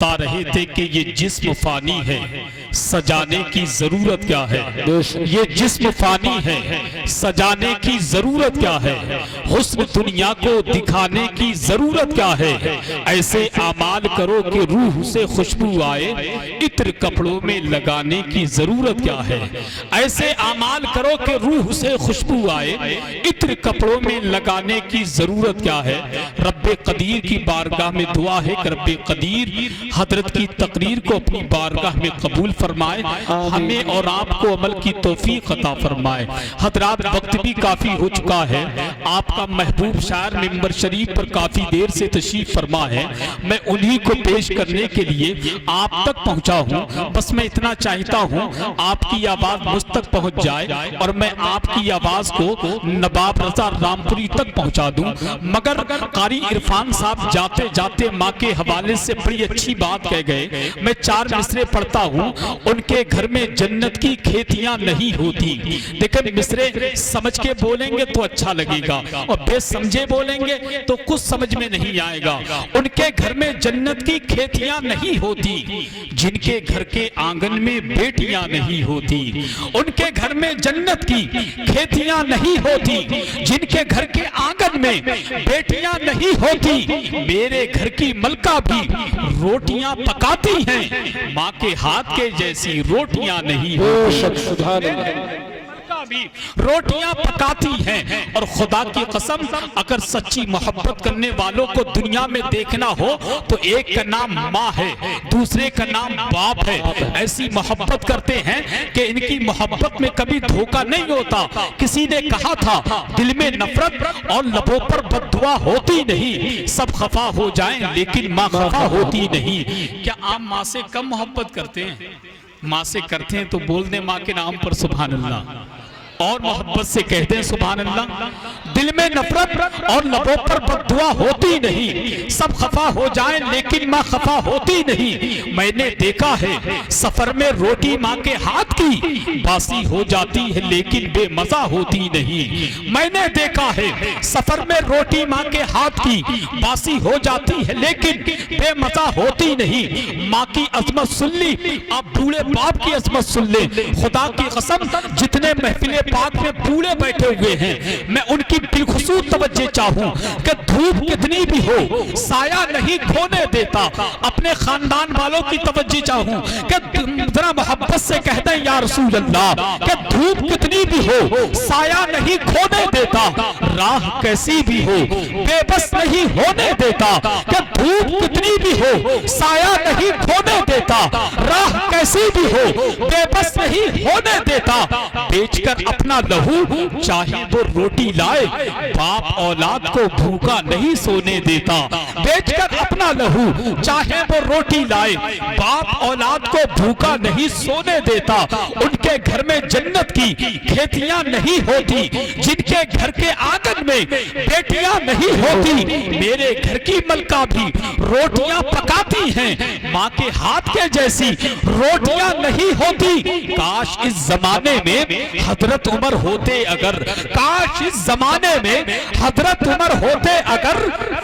बता रहे थे कि ये जिस्म फानी है, सजाने की जरूरत क्या है। ये जिस्म फानी है, सजाने की जरूरत क्या है। हुस्न दुनिया को दिखाने की जरूरत क्या है। ऐसे आमाल करो कि रूह से खुशबू आए, इत्र कपड़ों में लगाने की जरूरत क्या है। ऐसे आमाल करो कि रूह से खुशबू आए, इत्र कपड़ों में लगाने की जरूरत क्या है। रब्बे कदीर की बारगाह में दुआ है कि रब्बे कदीर हजरत की तकरीर को अपनी बारगाह में कबूल फरमाए, हमें और आपको अमल की तौफीक अता फरमाए। हजरात, वक्त भी काफी हो चुका है। आपका महबूब शायर मिंबर शरीफ पर काफी देर से तशरीफ फरमा है। मैं उन्हीं को पेश करने के लिए आप तक पहुंचा हूं। बस मैं इतना चाहता हूं आपकी आवाज मुझ तक पहुंच जाए और मैं आपकी आवाज को नवाब रजा रामपुरी तक पहुंचा दूं। मगर कारी इरफान साहब जाते जाते माँ के हवाले से बड़ी अच्छी बात कह गए। मैं 4 मिसरे पढ़ता हूँ। उनके घर में जन्नत की खेतियां नहीं होती। लेकिन मिसरे समझ के बोलेंगे तो अच्छा लगेगा और बेसमझे बोलेंगे तो कुछ समझ में नहीं आएगा। उनके घर में जन्नत की खेतियां नहीं होती, जिनके घर के आंगन में बेटियां नहीं होती। उनके घर में जन्नत की खेतियां नहीं होती, जिनके घर के आंगन में बेटियां नहीं होती। मेरे घर की मलका भी रोटियां पकाती हैं, माँ के हाथ के जैसी रोटियां नहीं होती। भी रोटियां पकाती हैं। और खुदा की कसम, अगर सच्ची मोहब्बत करने वालों को दुनिया में देखना हो तो एक का नाम माँ है, दूसरे का नाम बाप है। ऐसी मोहब्बत करते हैं कि इनकी मोहब्बत में कभी धोखा नहीं होता। किसी ने कहा था दिल में नफरत और लबों पर बद्दुआ होती नहीं। सब खफा हो जाएं लेकिन माँ खफा होती नहीं। क्या आप माँ से कम मोहब्बत करते हैं? माँ से करते हैं तो बोल दें माँ के नाम पर सुभान अल्लाह, और मोहब्बत से कहते हैं सुभान अल्लाह। दिल में नफरत और लबों पर बद्दुआ होती नहीं। सब खफा हो जाएं लेकिन माँ खफा होती नहीं। मैंने देखा है सफर में रोटी माँ के हाथ की बासी हो जाती है लेकिन बेमजा होती नहीं। मैंने देखा है सफर में रोटी माँ के हाथ की बासी हो जाती है लेकिन बेमजा होती नहीं। माँ की अजमत सुन ली, आप बूढ़े बाप की अजमत सुन ले। खुदा की कसम, जितने महफिले पाक में बूढ़े बैठे हुए हैं, मैं उनकी बिलखुसूस तवज्जो चाहूं कि धूप कितनी भी हो साया नहीं खोने देता। अपने खानदान वालों की तवज्जो चाहूं कि जरा मोहब्बत से कहते हैं या रसूल अल्लाह कि धूप कितनी भी हो साया नहीं खोने देता। राह कैसी भी हो बेबस नहीं होने देता। कि धूप कितनी भी हो साया नहीं खोने देता। राह कैसी भी हो बेबस नहीं होने देता। बेचकर अपना लहू चाहे वो रोटी लाए, बाप औलाद को भूखा नहीं सोने देता। बेचकर अपना लहू चाहे वो रोटी लाए, बाप औलाद को भूखा नहीं सोने देता। उनके घर में जन्नत की खेतियां नहीं होती, जिनके घर के आंगन में बेटियां नहीं होती। मेरे घर की मलका भी रोटियां पकाती हैं, माँ के हाथ के जैसी रोटियां नहीं होती। काश इस जमाने में हजरत उमर होते अगर, काश इस जमाने में हजरत उमर होते अगर,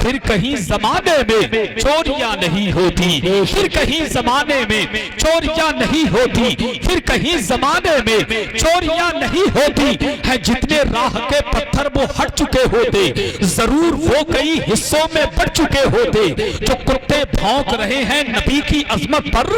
फिर कहीं जमाने में चोरियां नहीं होती। फिर कहीं जमाने में चोरियां नहीं होती। फिर कहीं जमाने में चोरियां नहीं होती। है जितने राह के पत्थर वो हट चुके होते, जरूर वो कई हिस्सों में बढ़ चुके होते। जो कुत्ते भौंक रहे हैं नबी की अजमत पर,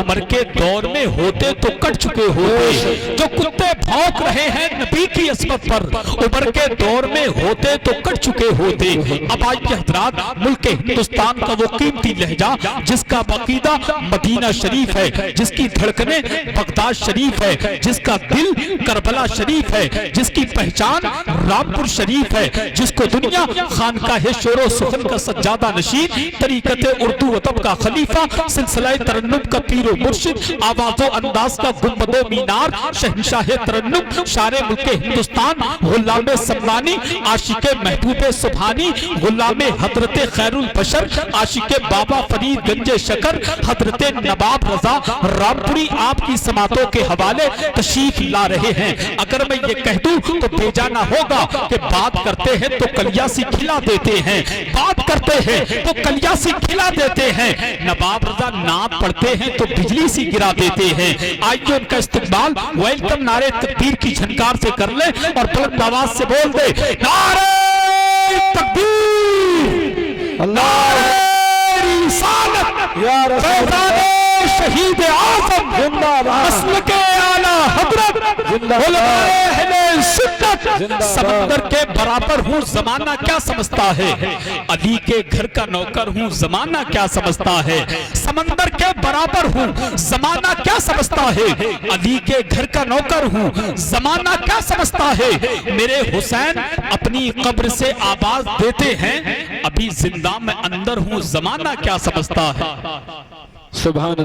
उमर के दौर में होते तो कट चुके होते। जो कुत्ते भौंक रहे हैं नबी की अजमत पर, उमर के दौर में होते तो कट चुके होते। अब आइए हजरात, मुल्क हिंदुस्तान का वो कीमती लहजा जिसका बकीदा मदीना शरीफ है, जिसकी धड़कने बगदाद शरीफ है, जिसका दिल करबला शरीफ है, जिसकी पहचान रामपुर शरीफ है, जिसको दुनिया खानकाह शोरो सुखन का सज्जादा नशीन, तरीकत उर्दू अदब का खलीफा, सिलसिला तरन्नुम का पीरो मुर्शिद, आवाज़ो अंदाज का गुंबदो मीनार, शहंशाह तरन्नुम, शारे मुल्क हिंदुस्तान, गुलाम सम्मानी, आशिके महबूबे सुभानी, गुलामे हजरते खैरुल बशर, आशिके बाबा फरीद गंजे शकर, हजरते नवाब रजा रामपुरी आपकी समातों के हवाले तशरीफ ला रहे हैं। अगर मैं ये कह दूं तो बेजाना होगा कि बात करते हैं तो कलियासी खिला देते हैं, बात करते हैं तो कलियासी खिला देते हैं, नवाब रजा नाम पढ़ते हैं तो बिजली सी गिरा देते हैं। आइए उनका इस्तकबाल वेलकम नारे तकबीर की झनकार से कर ले और बुलंद आवाज से बोल दे, नारे तकबीर, नारे रिसालत, या रसूल शहीद आज़म जिंदाबाद, अस्ल के आला हज़रत जिंदाबाद। समंदर के बराबर हूँ जमाना क्या समझता है, अली के घर का नौकर हूँ जमाना क्या समझता है। समंदर के बराबर हूँ जमाना क्या समझता है, अली के घर का नौकर हूँ जमाना क्या समझता है। मेरे हुसैन अपनी कब्र से आवाज देते हैं, अभी जिंदा मैं अंदर हूँ जमाना क्या समझता है। सुभान